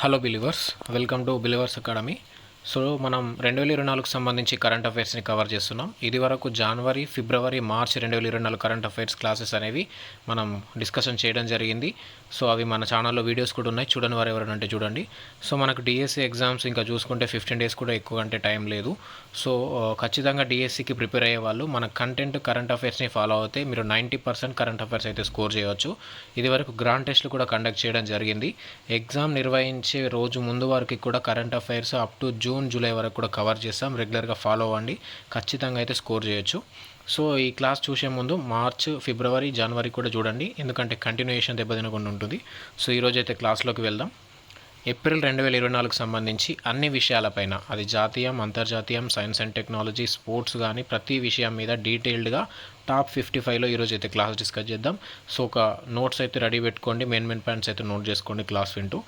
Hello believers, welcome to believers academy. So మనం 2024కు సంబంధించి current అఫైర్స్ని cover చేస్తున్నాం. ఇది వరకు జనవరి, ఫిబ్రవరి, మార్చ్ 2024 కరెంట్ అఫైర్స్ క్లాసెస్ అనేవి మనం డిస్కషన్ చేయడం జరిగింది. సో అవి మన ఛానల్లో వీడియోస్ కూడా ఉన్నాయి, చూడని వారు ఎవరైనా అంటే చూడండి. సో మనకు డిఎస్సి ఎగ్జామ్స్ ఇంకా చూసుకుంటే 15 డేస్ కూడా ఎక్కువ అంటే టైం లేదు. సో ఖచ్చితంగా డిఎస్సికి ప్రిపేర్ అయ్యే వాళ్ళు మన కంటెంట్ కరెంట్ అఫైర్స్ని ఫాలో అవుతే మీరు 90% కరెంట్ అఫైర్స్ అయితే స్కోర్ చేయవచ్చు. ఇది వరకు గ్రాండ్ టెస్ట్లు కూడా కండక్ట్ చేయడం జరిగింది. ఎగ్జామ్ నిర్వహించే రోజు ముందు వరకు కూడా current affairs up to June, July వరకు కూడా కవర్ చేస్తాం. రెగ్యులర్గా ఫాలో అవ్వండి, ఖచ్చితంగా అయితే స్కోర్ చేయొచ్చు. సో ఈ క్లాస్ చూసే ముందు మార్చ్, ఫిబ్రవరి, జనవరి కూడా చూడండి, ఎందుకంటే కంటిన్యూయేషన్ దెబ్బతినకుండా ఉంటుంది. సో ఈరోజు అయితే క్లాస్లోకి వెళ్దాం. ఏప్రిల్ 2024కు సంబంధించి అన్ని విషయాలపైన, అది జాతీయం, అంతర్జాతీయం, సైన్స్ అండ్ టెక్నాలజీ, స్పోర్ట్స్ కానీ ప్రతి విషయం మీద డీటెయిల్డ్గా టాప్ 55లో ఈరోజు అయితే క్లాస్ డిస్కస్ చేద్దాం. సో ఒక నోట్స్ అయితే రెడీ పెట్టుకోండి, మెయిన్ పాయింట్స్ అయితే నోట్ చేసుకోండి క్లాస్ వింటూ.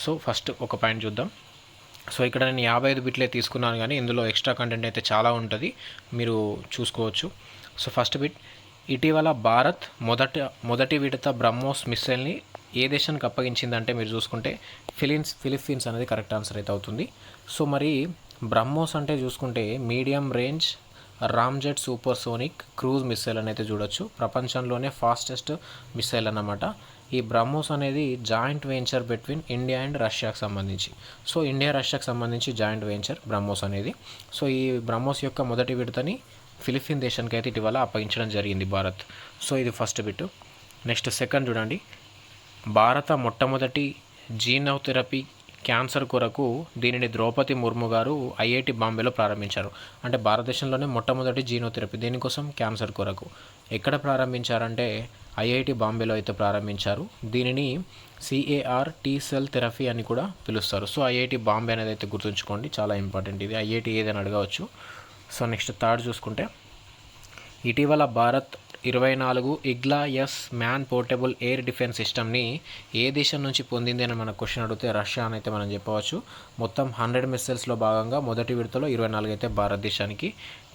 సో ఫస్ట్ ఒక పాయింట్ చూద్దాం. సో ఇక్కడ నేను 55 బిట్లే తీసుకున్నాను, కానీ ఇందులో ఎక్స్ట్రా కంటెంట్ అయితే చాలా ఉంటుంది, మీరు చూసుకోవచ్చు. సో ఫస్ట్ బిట్, ఇటీవల భారత్ మొదటి విడత బ్రహ్మోస్ మిస్సైల్ని ఏ దేశానికి అప్పగించిందంటే మీరు చూసుకుంటే ఫిలిప్పీన్స్ అనేది కరెక్ట్ ఆన్సర్ అయితే అవుతుంది. సో మరి బ్రహ్మోస్ అంటే చూసుకుంటే medium range ramjet supersonic cruise missile అని అయితే చూడొచ్చు. ప్రపంచంలోనే ఫాస్టెస్ట్ మిస్సైల్ అన్నమాట. ఈ బ్రహ్మోస్ అనేది joint venture between India and రష్యాకి సంబంధించి. సో ఇండియా రష్యాకి సంబంధించి జాయింట్ వెంచర్ బ్రహ్మోస్ అనేది. సో ఈ బ్రహ్మోస్ యొక్క మొదటి విడతని ఫిలిప్పీన్ దేశానికి అయితే ఇటీవల అప్పగించడం జరిగింది భారత్. సో ఇది ఫస్ట్ బిట్. నెక్స్ట్ సెకండ్ చూడండి, భారత మొట్టమొదటి జీన్ థెరపీ క్యాన్సర్ కొరకు దీనిని ద్రౌపది ముర్ము గారు ఐఐటి బాంబేలో ప్రారంభించారు. అంటే భారతదేశంలోనే మొట్టమొదటి జీనోథెరపీ, దీనికోసం క్యాన్సర్ కొరకు ఎక్కడ ప్రారంభించారంటే ఐఐటి బాంబేలో అయితే ప్రారంభించారు. దీనిని సిఏఆర్ టీ సెల్ థెరపీ అని కూడా పిలుస్తారు. సో ఐఐటి బాంబే అనేది అయితే గుర్తుంచుకోండి, చాలా ఇంపార్టెంట్. ఇది ఐఐటి ఏదని అడగవచ్చు. సో నెక్స్ట్ థర్డ్ చూసుకుంటే, ఇటీవల Bharat 24 ఇగ్లా-ఎస్ man portable air defence సిస్టమ్ని ఏ దేశం నుంచి పొందింది అని మన క్వశ్చన్ అడిగితే రష్యా అని అయితే మనం చెప్పవచ్చు. మొత్తం 100 మిస్సైల్స్లో భాగంగా మొదటి విడతలో 24 అయితే భారతదేశానికి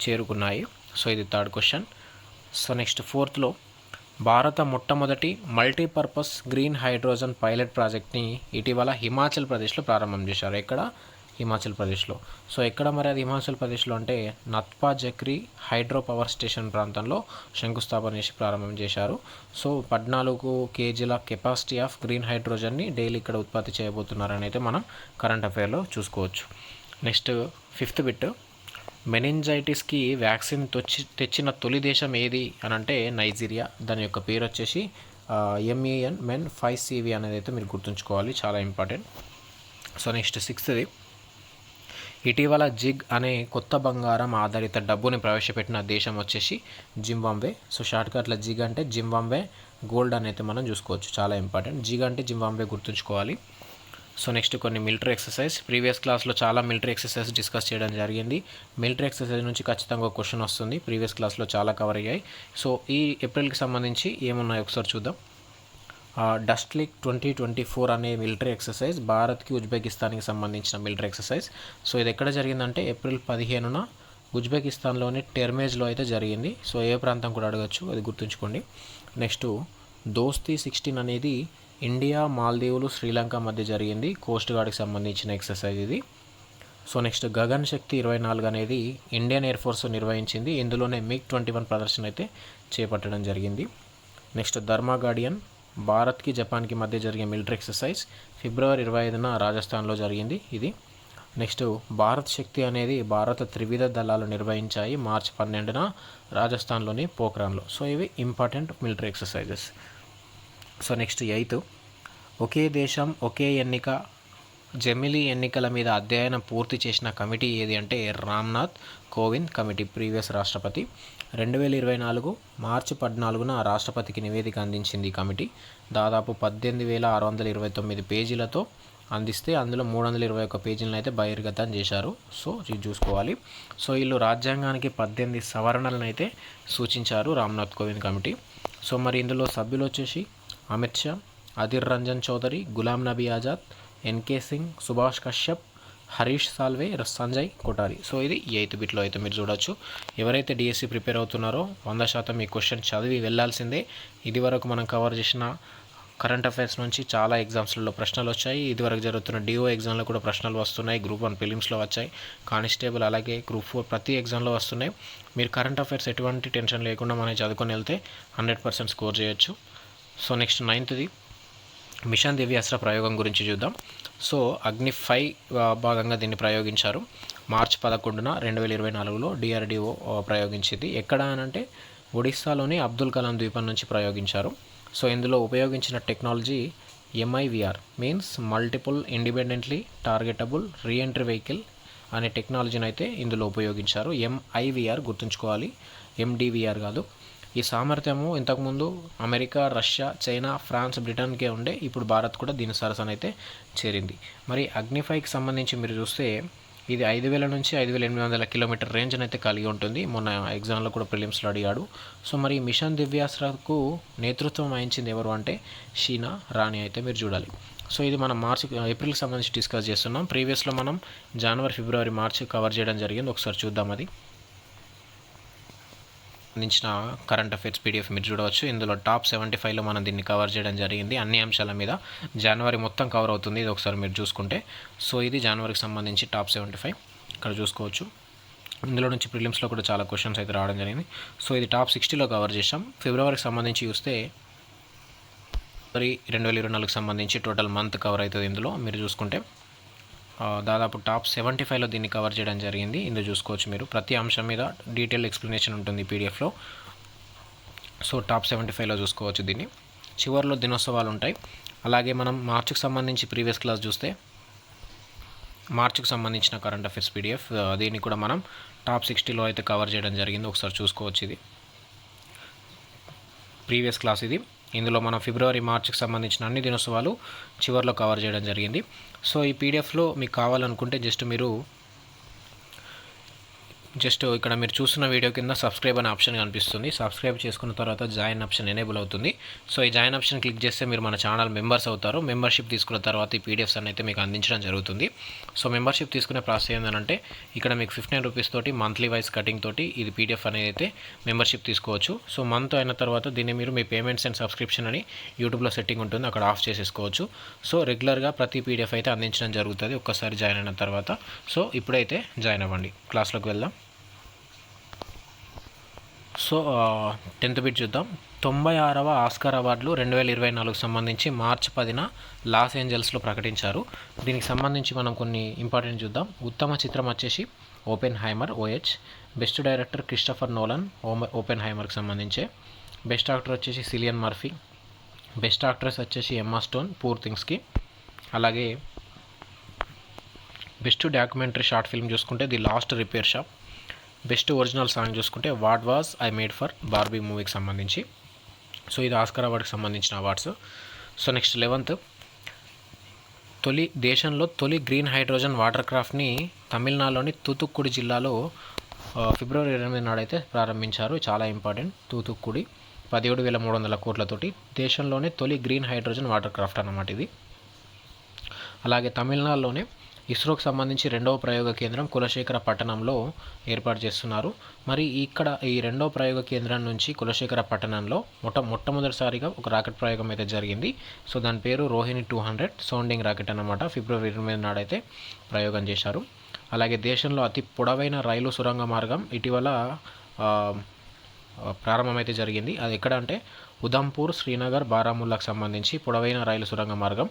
చేరుకున్నాయి. సో ఇది థర్డ్ క్వశ్చన్. సో నెక్స్ట్ ఫోర్త్లో, భారత మొట్టమొదటి మల్టీపర్పస్ గ్రీన్ హైడ్రోజన్ పైలట్ ప్రాజెక్ట్ని ఇటీవల హిమాచల్ ప్రదేశ్లో ప్రారంభం చేశారు. ఎక్కడ? హిమాచల్ ప్రదేశ్లో. సో ఎక్కడ మరి అది హిమాచల్ ప్రదేశ్లో అంటే నత్పా జక్రీ హైడ్రో పవర్ స్టేషన్ ప్రాంతంలో శంకుస్థాపన చేసి ప్రారంభం చేశారు. సో 14 కేజీల కెపాసిటీ ఆఫ్ గ్రీన్ హైడ్రోజన్ని డైలీ ఇక్కడ ఉత్పత్తి చేయబోతున్నారని అయితే మనం కరెంట్ అఫైర్లో చూసుకోవచ్చు. నెక్స్ట్ ఫిఫ్త్ బిట్, మెనింజైటిస్కి వ్యాక్సిన్ తెచ్చిన తొలి దేశం ఏది అని అంటే నైజీరియా. దాని యొక్క పేరు వచ్చేసి MEN5CV అనేది అయితే మీరు గుర్తుంచుకోవాలి, చాలా ఇంపార్టెంట్. సో నెక్స్ట్ సిక్స్త్ది, ఇటీవల జిగ్ అనే కొత్త బంగారం ఆధారిత డబ్బుని ప్రవేశపెట్టిన దేశం వచ్చేసి జింబాబ్వే. సో షార్ట్కట్లో జిగ్ అంటే జింబాబ్వే గోల్డ్ అని అయితే మనం చూసుకోవచ్చు, చాలా ఇంపార్టెంట్. జిగ్ అంటే జింబాబ్వే గుర్తుంచుకోవాలి. సో నెక్స్ట్ కొన్ని మిలిటరీ ఎక్సర్సైజ్. ప్రీవియస్ క్లాస్లో చాలా మిలిటరీ ఎక్సర్సైజ్ డిస్కస్ చేయడం జరిగింది. మిలిటరీ ఎక్సర్సైజ్ నుంచి ఖచ్చితంగా ఒక క్వశ్చన్ వస్తుంది, ప్రీవియస్ క్లాస్లో చాలా కవర్ అయ్యాయి. సో ఈ ఏప్రిల్కి సంబంధించి ఏమున్నాయి ఒకసారి చూద్దాం. డస్ట్లిక్ 2024 అనే మిలిటరీ ఎక్సర్సైజ్ భారత్కి ఉజ్బెకిస్తాన్కి సంబంధించిన మిలిటరీ ఎక్సర్సైజ్. సో ఇది ఎక్కడ జరిగిందంటే ఏప్రిల్ 15న ఉజ్బెకిస్తాన్లోని టెర్మేజ్లో అయితే జరిగింది. సో ఏ ప్రాంతం కూడా అడగచ్చు, అది గుర్తుంచుకోండి. నెక్స్ట్ దోస్తీ 16 అనేది ఇండియా, మాల్దీవులు, శ్రీలంక మధ్య జరిగింది. కోస్ట్ గార్డ్కి సంబంధించిన ఎక్సర్సైజ్ ఇది. సో నెక్స్ట్ గగన్ శక్తి 24 అనేది ఇండియన్ ఎయిర్ ఫోర్స్ నిర్వహించింది. ఇందులోనే MiG-21 ప్రదర్శన అయితే చేపట్టడం జరిగింది. నెక్స్ట్ ధర్మా గార్డియన్ భారత్కి జపాన్కి మధ్య జరిగే మిలిటరీ ఎక్సర్సైజ్ ఫిబ్రవరి 25న రాజస్థాన్లో జరిగింది ఇది. నెక్స్ట్ భారత్ శక్తి అనేది భారత త్రివిధ దళాలు నిర్వహించాయి మార్చి 12న రాజస్థాన్లోని పోఖ్రాన్లో. సో ఇవి important military exercises. So next 8, ఒకే దేశం ఒకే ఎన్నిక జమిలీ ఎన్నికల మీద అధ్యయనం పూర్తి చేసిన కమిటీ ఏది అంటే రామ్నాథ్ కోవింద్ కమిటీ, ప్రీవియస్ రాష్ట్రపతి. 2024 మార్చి 14న రాష్ట్రపతికి నివేదిక అందించింది ఈ కమిటీ. దాదాపు 18,629 పేజీలతో అందిస్తే అందులో 321 పేజీలను అయితే బహిర్గతం చేశారు. సో ఇది చూసుకోవాలి. సో వీళ్ళు రాజ్యాంగానికి 18 సవరణలను అయితే సూచించారు రామ్నాథ్ కోవింద్ కమిటీ. సో మరి ఇందులో సభ్యులు వచ్చేసి అమిత్ షా, అధిర్ రంజన్ చౌదరి, గులాం నబీ ఆజాద్, ఎన్కే సింగ్, సుభాష్ కశ్యప్, హరీష్ సాల్వే, సంజయ్ కొఠారి. సో ఇది 8th బిట్లో అయితే మీరు చూడొచ్చు. ఎవరైతే డిఎస్సి ప్రిపేర్ అవుతున్నారో 100% ఈ క్వశ్చన్ చదివి వెళ్ళాల్సిందే. ఇది వరకు మనం కవర్ చేసిన కరెంట్ అఫైర్స్ నుంచి చాలా ఎగ్జామ్స్లలో ప్రశ్నలు వచ్చాయి. ఇదివరకు జరుగుతున్న డిఓ ఎగ్జామ్లో కూడా ప్రశ్నలు వస్తున్నాయి. గ్రూప్ 1 ప్రిలిమ్స్లో వచ్చాయి, కానిస్టేబుల్ అలాగే గ్రూప్ 4 ప్రతి ఎగ్జామ్లో వస్తున్నాయి. మీరు కరెంట్ అఫైర్స్ ఎటువంటి టెన్షన్ లేకుండా మనం చదువుకొని వెళ్తే 100% స్కోర్ చేయొచ్చు. So next 9th machine Divyastra ప్రయోగం గురించి చూద్దాం. సో అగ్ని-5 భాగంగా దీన్ని ప్రయోగించారు. మార్చి 11న 2024లో DRDO ప్రయోగించింది. ఎక్కడ అనంటే ఒడిస్సాలోని అబ్దుల్ కలాం ద్వీపం నుంచి ప్రయోగించారు. సో ఇందులో ఉపయోగించిన technology MIVR means multiple independently targetable reentry vehicle అనే టెక్నాలజీని అయితే ఇందులో ఉపయోగించారు. MIVR గుర్తుంచుకోవాలి, MDVR కాదు. ఈ సామర్థ్యము ఇంతకుముందు అమెరికా, రష్యా, చైనా, ఫ్రాన్స్, బ్రిటన్కే ఉండే, ఇప్పుడు భారత్ కూడా దీని సరసనైతే చేరింది. మరి అగ్ని-5కి సంబంధించి మీరు చూస్తే ఇది 5000 నుంచి 5800 కిలోమీటర్ రేంజ్ అయితే కలిగి ఉంటుంది. మొన్న ఎగ్జామ్లో కూడా ప్రిలిమ్స్లో అడిగాడు. సో మరి మిషన్ దివ్యాస్త్రకు నేతృత్వం వహించింది ఎవరు అంటే షీనా రాణి అయితే మీరు చూడాలి. సో ఇది మనం ఏప్రిల్కి సంబంధించి డిస్కస్ చేస్తున్నాం. ప్రీవియస్లో మనం జనవరి, ఫిబ్రవరి, మార్చి కవర్ చేయడం జరిగింది. ఒకసారి చూద్దాం. అది సంబంధించిన కరెంట్ అఫైర్స్ PDF మీరు చూడవచ్చు. ఇందులో టాప్ 75లో మనం దీన్ని కవర్ చేయడం జరిగింది. అన్ని అంశాల మీద జనవరి మొత్తం కవర్ అవుతుంది. ఇది ఒకసారి మీరు చూసుకుంటే. సో ఇది జనవరికి సంబంధించి టాప్ 75 ఇక్కడ చూసుకోవచ్చు. ఇందులో నుంచి ప్రిలిమ్స్లో కూడా చాలా క్వశ్చన్స్ అయితే రావడం జరిగింది. సో ఇది టాప్ 60లో కవర్ చేసాం. ఫిబ్రవరికి సంబంధించి చూస్తే ఫిబ్రవరి 2024కి సంబంధించి టోటల్ మంత్ కవర్ అవుతుంది. ఇందులో మీరు చూసుకుంటే దాదాపు టాప్ 75లో దీన్ని కవర్ చేయడం జరిగింది. ఇందులో చూసుకోవచ్చు మీరు. ప్రతి అంశం మీద డీటెయిల్ ఎక్స్ప్లెనేషన్ ఉంటుంది PDFలో. సో టాప్ 75లో చూసుకోవచ్చు దీన్ని. చివరిలో దినోత్సవాలు ఉంటాయి. అలాగే మనం మార్చికి సంబంధించి ప్రీవియస్ క్లాస్ చూస్తే మార్చికి సంబంధించిన కరెంట్ అఫైర్స్ PDF దీన్ని కూడా మనం టాప్ 60లో అయితే కవర్ చేయడం జరిగింది. ఒకసారి చూసుకోవచ్చు. ఇది ప్రీవియస్ క్లాస్. ఇది ఇందులో మనం ఫిబ్రవరి, మార్చికి సంబంధించిన అన్ని దినోత్సవాలు చివరిలో కవర్ చేయడం జరిగింది. సో ఈ PDFలో మీకు కావాలనుకుంటే జస్ట్ ఇక్కడ మీరు చూస్తున్న వీడియో కింద సబ్స్క్రైబ్ అనే ఆప్షన్ కనిపిస్తుంది. సబ్స్క్రైబ్ చేసుకున్న తర్వాత జాయిన్ ఆప్షన్ ఎనేబుల్ అవుతుంది. సో ఈ జాయిన్ ఆప్షన్ క్లిక్ చేస్తే మీరు మన ఛానల్ మెంబర్స్ అవుతారు. మెంబర్షిప్ తీసుకున్న తర్వాత ఈ PDFs అయితే మీకు అందించడం జరుగుతుంది. సో మెంబర్షిప్ తీసుకునే ప్రాసెస్ ఏంటంటే ఇక్కడ మీకు 59 రూపీస్ తోటి మంత్లీ వైజ్ కటింగ్ తోటి ఇది PDF అనేది అయితే మెంబర్షిప్ తీసుకోవచ్చు. సో మంత్ అయిన తర్వాత దీన్ని మీరు మీ పేమెంట్స్ అండ్ సబ్స్క్రిప్షన్ అని యూట్యూబ్లో సెట్టింగ్ ఉంటుంది, అక్కడ ఆఫ్ చేసేసుకోవచ్చు. సో రెగ్యులర్గా ప్రతి PDF అయితే అందించడం జరుగుతుంది ఒక్కసారి జాయిన్ అయిన తర్వాత. సో ఇప్పుడైతే జాయిన్ అవ్వండి. క్లాస్లోకి వెళ్దాం. సో 10th బిట్ చూద్దాం. 96వ ఆస్కార్ అవార్డులు 2024 సంబంధించి మార్చి 10న లాస్ ఏంజల్స్లో ప్రకటించారు. దీనికి సంబంధించి మనం కొన్ని ఇంపార్టెంట్ చూద్దాం. ఉత్తమ చిత్రం వచ్చేసి Oppenheimer OH, best director Christopher Nolan ఓపెన్హైమర్కి సంబంధించి, బెస్ట్ యాక్టర్ వచ్చేసి సిలియన్ మర్ఫీ, బెస్ట్ యాక్ట్రెస్ వచ్చేసి ఎమ్మా స్టోన్ పూర్ థింగ్స్కి, అలాగే బెస్ట్ డాక్యుమెంటరీ షార్ట్ ఫిల్మ్ చూసుకుంటే the last repair shop, best original song చూసుకుంటే what was I made for Barbie మూవీకి సంబంధించి. సో ఇది ఆస్కార్ అవార్డుకి సంబంధించిన అవార్డ్స్. సో నెక్స్ట్ 11th దేశంలో తొలి గ్రీన్ హైడ్రోజన్ వాటర్ క్రాఫ్ట్ని తమిళనాడులోని తూతుక్కుడి జిల్లాలో ఫిబ్రవరి 8 నాడైతే ప్రారంభించారు. చాలా ఇంపార్టెంట్. తూతుక్కుడి 17,300 కోట్లతోటి దేశంలోనే తొలి గ్రీన్ హైడ్రోజన్ వాటర్ క్రాఫ్ట్ అన్నమాట ఇది. అలాగే తమిళనాడులోనే ఇస్రోకి సంబంధించి 2వ ప్రయోగ కేంద్రం కులశేఖర పట్టణంలో ఏర్పాటు చేస్తున్నారు. మరి ఇక్కడ ఈ 2వ ప్రయోగ కేంద్రం నుంచి కులశేఖర పట్టణంలో మొట్టమొదటిసారిగా ఒక రాకెట్ ప్రయోగం అయితే జరిగింది. సో దాని పేరు రోహిణి 200 సౌండింగ్ రాకెట్ అన్నమాట. ఫిబ్రవరి 28 నాడైతే ప్రయోగం చేశారు. అలాగే దేశంలో అతి పొడవైన రైలు సొరంగ మార్గం ఇటీవల ప్రారంభమైతే జరిగింది. అది ఎక్కడ అంటే ఉదంపూర్, శ్రీనగర్, బారాముల్లాకు సంబంధించి పొడవైన రైలు సొరంగ మార్గం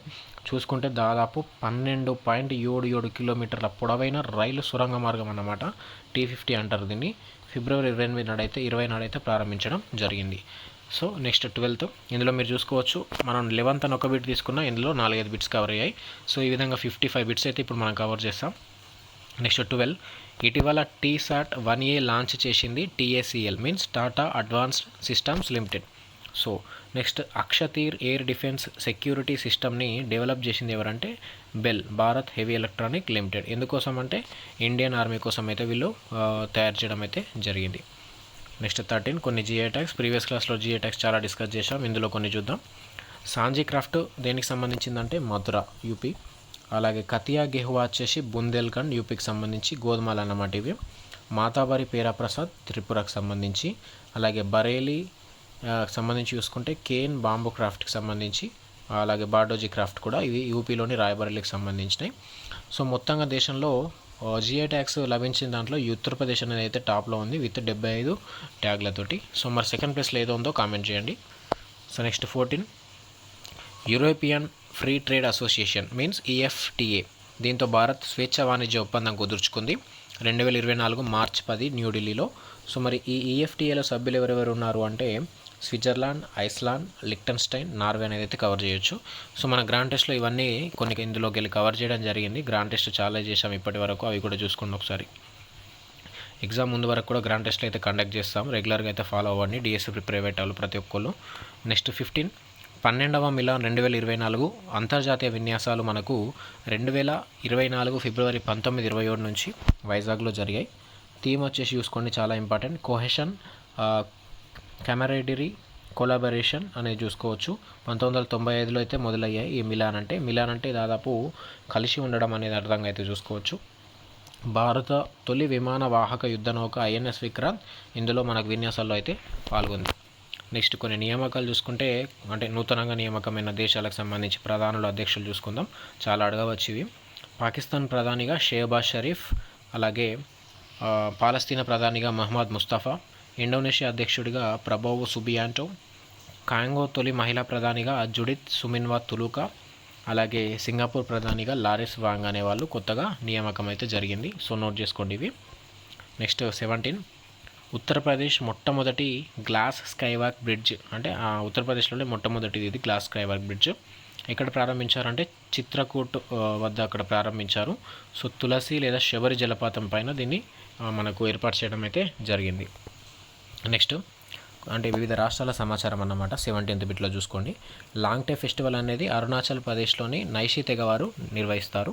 చూసుకుంటే దాదాపు 12.77 కిలోమీటర్ల పొడవైన రైలు సొరంగ మార్గం అన్నమాట. T50 అంటారు దీన్ని. ఫిబ్రవరి 20 నాడైతే ప్రారంభించడం జరిగింది. సో నెక్స్ట్ 12th ఇందులో మీరు చూసుకోవచ్చు. మనం 11th అని ఒక బిట్ తీసుకున్నా, ఇందులో 4-5 బిట్స్ కవర్ అయ్యాయి. సో ఈ విధంగా 55 బిట్స్ అయితే ఇప్పుడు మనం కవర్ చేస్తాం. నెక్స్ట్ 12 ఇటీవల TSAT 1A లాంచ్ చేసింది TACL means Tata advanced systems limited. So next Akashteer air defence security సిస్టమ్ని డెవలప్ చేసింది ఎవరంటే BEL Bharat heavy electronic limited. ఎందుకోసం అంటే ఇండియన్ ఆర్మీ కోసం అయితే వీళ్ళు తయారు చేయడం అయితే జరిగింది. నెక్స్ట్ 13 కొన్ని GI ట్యాగ్స్. ప్రీవియస్ క్లాస్లో GI ట్యాగ్స్ చాలా డిస్కస్ చేసాం. ఇందులో కొన్ని చూద్దాం. సాంజీ క్రాఫ్ట్ దేనికి సంబంధించిందంటే మథుర UP. అలాగే కతియా గెహువా వచ్చేసి బుందేల్ఖండ్ UPకి సంబంధించి గోధుమలు అన్నమాట ఇవి. మాతాబరి పేరాప్రసాద్ త్రిపురకు సంబంధించి. అలాగే బరేలీ సంబంధించి చూసుకుంటే కేన్ బాంబు క్రాఫ్ట్కి సంబంధించి అలాగే బార్డోజీ క్రాఫ్ట్ కూడా ఇవి యూపీలోని రాయబరేలీకి సంబంధించినవి. సో మొత్తంగా దేశంలో జిఐ ట్యాగ్స్ లభించిన దాంట్లో ఈ ఉత్తరప్రదేశ్ అనేది అయితే టాప్లో ఉంది విత్ 75 ట్యాగ్లతోటి. సో మరి సెకండ్ ప్లేస్లో ఏదో ఉందో కామెంట్ చేయండి. So next 14 European free trade association means EFTA, దీంతో భారత్ స్వేచ్ఛ వాణిజ్య ఒప్పందం కుదుర్చుకుంది 2024 మార్చి 10 న్యూఢిల్లీలో. సో మరి ఈ EFTAలో సభ్యులు ఎవరెవరు ఉన్నారు అంటే స్విట్జర్లాండ్, ఐస్లాండ్, లిక్టెన్స్టైన్, నార్వే అనేది అయితే కవర్ చేయొచ్చు. సో మన గ్రాండ్ టెస్ట్లో ఇవన్నీ కొన్ని ఇందులోకి వెళ్ళి కవర్ చేయడం జరిగింది. గ్రాండ్ టెస్ట్ చాలా చేసాం ఇప్పటి వరకు, అవి కూడా చూసుకోండి ఒకసారి. ఎగ్జామ్ ముందు వరకు కూడా గ్రాండ్ టెస్ట్లు అయితే కండక్ట్ చేస్తాం, రెగ్యులర్గా అయితే ఫాలో అవ్వండి DSE ప్రిపేర్ అయ్యే వాళ్ళు ప్రతి ఒక్కళ్ళు. నెక్స్ట్ 15 12వ మిలాన్ 2024 అంతర్జాతీయ విన్యాసాలు మనకు 2024 ఫిబ్రవరి 19, 27 నుంచి వైజాగ్లో జరిగాయి. థీమ్ వచ్చేసి చూసుకోండి, చాలా ఇంపార్టెంట్, కోహెషన్, కెమరేడరీ, కొలాబరేషన్ అనేది చూసుకోవచ్చు. 1995లో అయితే మొదలయ్యాయి ఈ మిలాన్ అంటే దాదాపు కలిసి ఉండడం అనేది అర్థంగా అయితే చూసుకోవచ్చు. భారత తొలి విమాన వాహక యుద్ధ నౌక INS విక్రాంత్ ఇందులో మనకు విన్యాసాల్లో అయితే పాల్గొంది. నెక్స్ట్ కొన్ని నియామకాలు చూసుకుంటే, అంటే నూతనంగా నియామకమైన దేశాలకు సంబంధించి ప్రధానులు, అధ్యక్షులు చూసుకుందాం, చాలా అడగవచ్చు ఇవి. పాకిస్తాన్ ప్రధానిగా షేబాజ్ షరీఫ్, అలాగే పాలస్తీనా ప్రధానిగా మహమ్మద్ ముస్తఫా, ఇండోనేషియా అధ్యక్షుడిగా ప్రభోవో సుబియాంటో, కాంగో తొలి మహిళా ప్రధానిగా జుడిత్ సుమిన్వా తులుకా, అలాగే సింగపూర్ ప్రధానిగా లారెస్ వాంగ్ అనే వాళ్ళు కొత్తగా నియామకం అయితే జరిగింది. సో నోట్ చేసుకోండి ఇవి. నెక్స్ట్ 17 ఉత్తరప్రదేశ్ మొట్టమొదటి గ్లాస్ స్కైవాక్ బ్రిడ్జ్, అంటే ఉత్తరప్రదేశ్లోనే మొట్టమొదటిది ఇది గ్లాస్ స్కైవాక్ బ్రిడ్జ్. ఎక్కడ ప్రారంభించారంటే చిత్రకూట్ వద్ద అక్కడ ప్రారంభించారు. సో తులసి లేదా శబరి జలపాతం పైన దీన్ని మనకు ఏర్పాటు చేయడం అయితే జరిగింది. నెక్స్ట్ అంటే వివిధ రాష్ట్రాల సమాచారం అన్నమాట. 17th బిట్లో చూసుకోండి. లాంగ్టే ఫెస్టివల్ అనేది అరుణాచల్ ప్రదేశ్లోని నైషి తెగవారు నిర్వహిస్తారు.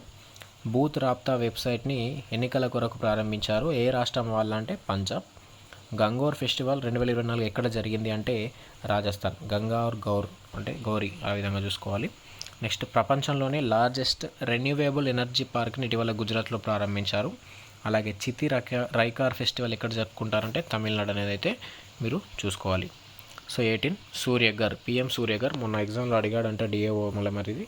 బూత్ రాబ్తా వెబ్సైట్ని ఎన్నికల కొరకు ప్రారంభించారు. ఏ రాష్ట్రం వాళ్ళంటే పంజాబ్. గంగోర్ ఫెస్టివల్ 2024 ఎక్కడ జరిగింది అంటే రాజస్థాన్. గౌర్ అంటే గౌరీ, ఆ విధంగా చూసుకోవాలి. నెక్స్ట్ ప్రపంచంలోనే లార్జెస్ట్ రెన్యూవేబుల్ ఎనర్జీ పార్క్ని ఇటీవల గుజరాత్లో ప్రారంభించారు. అలాగే చితి రైకార్ ఫెస్టివల్ ఎక్కడ జరుపుకుంటారంటే తమిళనాడు అనేది అయితే మీరు చూసుకోవాలి. సో 18 సూర్యగర్, PM సూర్యగర్ మొన్న ఎగ్జామ్లో అడిగాడంటే DAO మళ్ళీ, మరి ఇది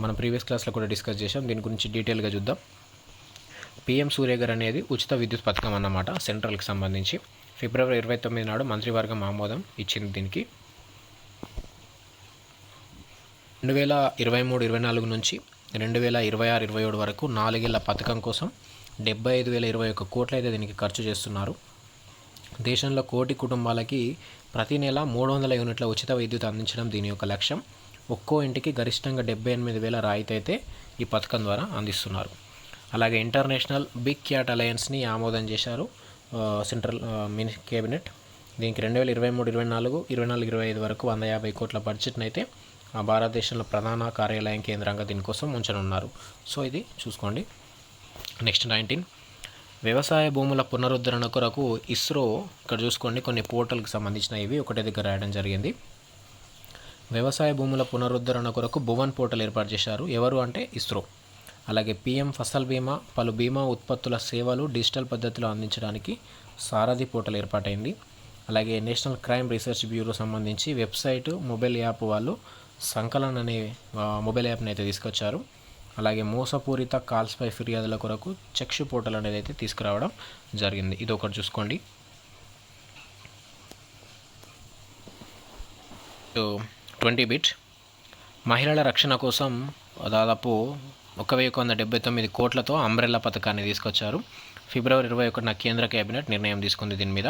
మనం ప్రీవియస్ క్లాస్లో కూడా డిస్కస్ చేసాం, దీని గురించి డీటెయిల్గా చూద్దాం. PM సూర్యగర్ అనేది ఉచిత విద్యుత్ పథకం అన్నమాట, సెంట్రల్కి సంబంధించి. ఫిబ్రవరి 29 నాడు మంత్రివర్గం ఆమోదం ఇచ్చింది దీనికి. 2023-24 నుంచి 2026-27 వరకు 4 ఏళ్ల పథకం కోసం 75,021 కోట్లు అయితే దీనికి ఖర్చు చేస్తున్నారు. దేశంలో 1 కోటి కుటుంబాలకి ప్రతి నెల 300 యూనిట్ల ఉచిత విద్యుత్ అందించడం దీని యొక్క లక్ష్యం. ఒక్కో ఇంటికి గరిష్టంగా 78,000 రాయితీ అయితే ఈ పథకం ద్వారా అందిస్తున్నారు. అలాగే ఇంటర్నేషనల్ బిగ్ క్యాట్ అలయన్స్ని ఆమోదం చేశారు సెంట్రల్ కేబినెట్. దీనికి 2023-24, 24-25 వరకు 150 కోట్ల బడ్జెట్ని అయితే భారతదేశంలో ప్రధాన కార్యాలయం కేంద్రంగా దీనికోసం ఉంచనున్నారు. సో ఇది చూసుకోండి. నెక్స్ట్ 19 వ్యవసాయ భూముల పునరుద్ధరణ కొరకు ఇస్రో, ఇక్కడ చూసుకోండి కొన్ని పోర్టల్కి సంబంధించిన ఇవి ఒకటే దగ్గర రాయడం జరిగింది. వ్యవసాయ భూముల పునరుద్ధరణ కొరకు భువన్ పోర్టల్ ఏర్పాటు చేశారు. ఎవరు అంటే ఇస్రో. అలాగే PM ఫసల్ బీమా, పలు బీమా ఉత్పత్తుల సేవలు డిజిటల్ పద్ధతిలో అందించడానికి సారథి పోర్టల్ ఏర్పాటైంది. అలాగే నేషనల్ క్రైమ్ రీసెర్చ్ బ్యూరో సంబంధించి వెబ్సైట్, మొబైల్ యాప్ వాళ్ళు సంకలన్ అనే మొబైల్ యాప్ని అయితే తీసుకొచ్చారు. అలాగే మోసపూరిత కాల్స్పై ఫిర్యాదుల కొరకు చక్షు పోర్టల్ అనేది అయితే తీసుకురావడం జరిగింది. ఇది ఒకటి చూసుకోండి. 20 బిట్ మహిళల రక్షణ కోసం దాదాపు 1,179 కోట్లతో అంబ్రెల్లా పథకాన్ని తీసుకొచ్చారు. ఫిబ్రవరి 21న కేంద్ర కేబినెట్ నిర్ణయం తీసుకుంది దీని మీద.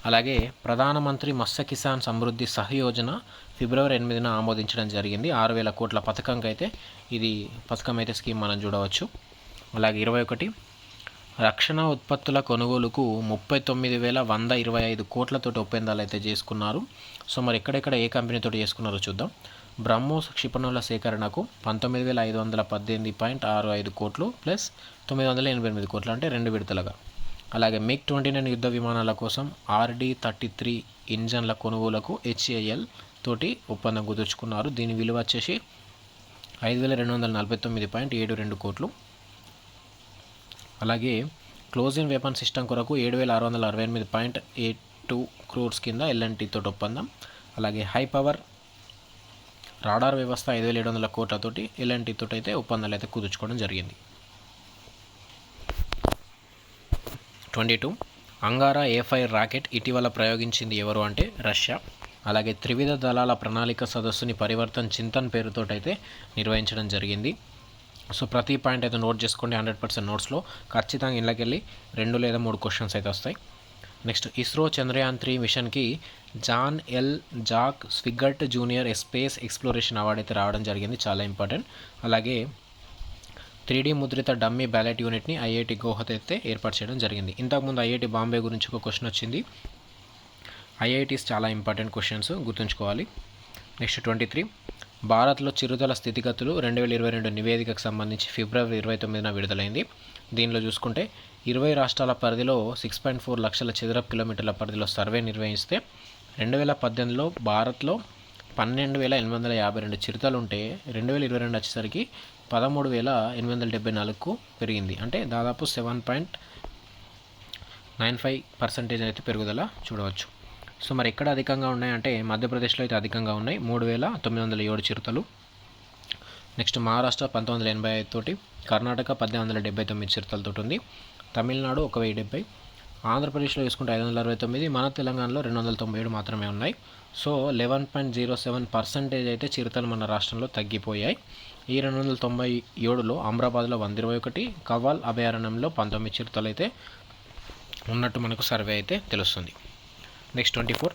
అలాగే ప్రధానమంత్రి మత్స్య కిసాన్ సమృద్ధి సహయోజన ఫిబ్రవరి 8న ఆమోదించడం జరిగింది. 6,000 కోట్ల పథకంకి అయితే ఇది పథకం అయితే స్కీమ్ మనం చూడవచ్చు. అలాగే 21 రక్షణ ఉత్పత్తుల కొనుగోలుకు 39,125 కోట్లతో ఒప్పందాలు అయితే చేసుకున్నారు. సో మరి ఎక్కడెక్కడ ఏ కంపెనీతో చేసుకున్నారో చూద్దాం. బ్రహ్మోస్ క్షిపణుల సేకరణకు 19,518.65 కోట్లు ప్లస్ 988 కోట్లు, అంటే 2 విడతలుగా. అలాగే MiG-29 యుద్ధ విమానాల కోసం RD-33 ఇంజన్ల కొనుగోలుకు HAL తోటి ఒప్పందం కుదుర్చుకున్నారు. దీని విలువ వచ్చేసి 5,249.72 కోట్లు. అలాగే క్లోజ్ ఇన్ వెపన్ సిస్టమ్ కొరకు 7,668.82 క్రోర్స్ కింద L&T తోటి ఒప్పందం. అలాగే హై పవర్ రాడార్ వ్యవస్థ 5,700 కోట్లతోటి ఎల్ఎన్టీతో అయితే ఒప్పందాలు అయితే కుదుర్చుకోవడం జరిగింది. 22 అంగారా A5 రాకెట్ ఇటీవల ప్రయోగించింది ఎవరు అంటే రష్యా. అలాగే త్రివిధ దళాల ప్రణాళిక సదస్సుని పరివర్తన్ చింతన్ పేరుతోటైతే నిర్వహించడం జరిగింది. సో ప్రతి పాయింట్ అయితే నోట్ చేసుకోండి. 100% నోట్స్లో ఖచ్చితంగా ఇళ్ళకెళ్ళి 2 లేదా 3 క్వశ్చన్స్ అయితే వస్తాయి. నెక్స్ట్ ఇస్రో చంద్రయాన్ 3 మిషన్కి John L Jack Swigert Junior space exploration award అయితే రావడం జరిగింది, చాలా ఇంపార్టెంట్. అలాగే 3D ముద్రిత డమ్మీ బ్యాలెట్ యూనిట్ని ఐఐటి గౌహతి అయితే ఏర్పాటు చేయడం జరిగింది. ఇంతకుముందు ఐఐటి బాంబే గురించి ఒక క్వశ్చన్ వచ్చింది. ఐఐటీస్ చాలా ఇంపార్టెంట్ క్వశ్చన్స్ గుర్తుంచుకోవాలి. నెక్స్ట్ 23 భారత్లో చిరుతల స్థితిగతులు 2022 నివేదికకు సంబంధించి ఫిబ్రవరి 29న విడుదలైంది. దీనిలో చూసుకుంటే 20 రాష్ట్రాల పరిధిలో 6.4 లక్షల చదరపు కిలోమీటర్ల పరిధిలో సర్వే నిర్వహిస్తే 2018లో భారత్లో 12,852 చిరుతలు ఉంటే 2022 వచ్చేసరికి 13,874కు పెరిగింది. అంటే దాదాపు 7.95% అయితే పెరుగుదల చూడవచ్చు. సో మరి ఎక్కడ అధికంగా ఉన్నాయంటే మధ్యప్రదేశ్లో అయితే అధికంగా ఉన్నాయి, 3,907 చిరుతలు. నెక్స్ట్ మహారాష్ట్ర 1985 తోటి, కర్ణాటక 1879 చిరుతలతో ఉంది, తమిళనాడు 1070, ఆంధ్రప్రదేశ్లో చూసుకుంటే 569, మన తెలంగాణలో 297 మాత్రమే ఉన్నాయి. సో 11.07% అయితే చిరుతలు మన రాష్ట్రంలో తగ్గిపోయాయి. ఈ 297లో అమరాబాద్లో 121, కవ్వాల్ అభయారణ్యంలో 19 చిరుతలు అయితే ఉన్నట్టు మనకు సర్వే అయితే తెలుస్తుంది. నెక్స్ట్ 24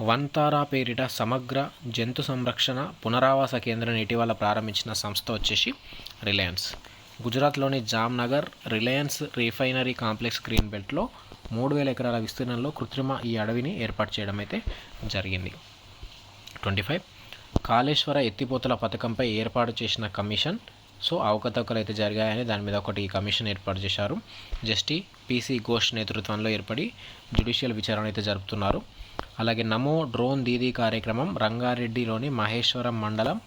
వంతారా పేరిట సమగ్ర జంతు సంరక్షణ పునరావాస కేంద్రాన్ని ఇటీవల ప్రారంభించిన సంస్థ వచ్చేసి రిలయన్స్. గుజరాత్లోని Jamnagar Reliance refinery complex green బెల్ట్లో 3,000 ఎకరాల విస్తీర్ణంలో కృత్రిమ ఈ అడవిని ఏర్పాటు చేయడం అయితే జరిగింది. 25 కాళేశ్వర ఎత్తిపోతల పథకంపై ఏర్పాటు చేసిన కమిషన్, సో అవకతవకలు అయితే జరిగాయని దాని మీద ఒకటి కమిషన్ ఏర్పాటు చేశారు. జస్టిస్ పిసి ఘోష్ నేతృత్వంలో ఏర్పడి జ్యుడిషియల్ విచారణ అయితే జరుపుతున్నారు. అలాగే నమో డ్రోన్ దీదీ కార్యక్రమం రంగారెడ్డిలోని మహేశ్వరం మండలం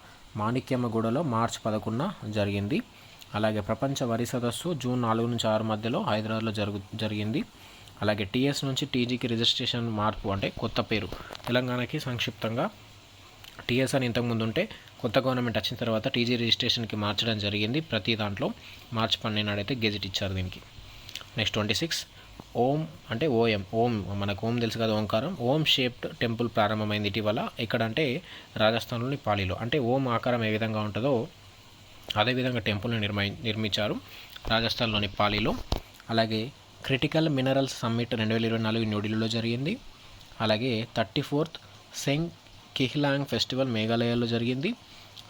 మాణిక్యమ్మగూడలో మార్చి 11న జరిగింది. అలాగే ప్రపంచ వరి సదస్సు జూన్ 4 నుంచి 6 మధ్యలో హైదరాబాద్లో జరిగింది. అలాగే టీఎస్ నుంచి టీజీకి రిజిస్ట్రేషన్ మార్పు అంటే కొత్త పేరు, తెలంగాణకి సంక్షిప్తంగా టీఎస్ అని ఇంతకుముందు ఉంటే కొత్త గవర్నమెంట్ వచ్చిన తర్వాత టీజీ రిజిస్ట్రేషన్కి మార్చడం జరిగింది. ప్రతి దాంట్లో మార్చి 12 నాడైతే గెజిట్ ఇచ్చారు దీనికి. నెక్స్ట్ 26 ఓం అంటే ఓం మనకు ఓం తెలుసు కదా, ఓంకారం. ఓం షేప్డ్ టెంపుల్ ప్రారంభమైంది ఇటీవల. ఎక్కడంటే రాజస్థాన్లోని పాలీలో. అంటే ఓం ఆకారం ఏ విధంగా ఉంటుందో అదేవిధంగా టెంపుల్ని నిర్మించారు రాజస్థాన్లోని పాలీలో. అలాగే క్రిటికల్ మినరల్స్ సమ్మిట్ 2024 న్యూఢిల్లీలో జరిగింది. అలాగే 34th సెంగ్ కిహ్లాంగ్ ఫెస్టివల్ మేఘాలయలో జరిగింది.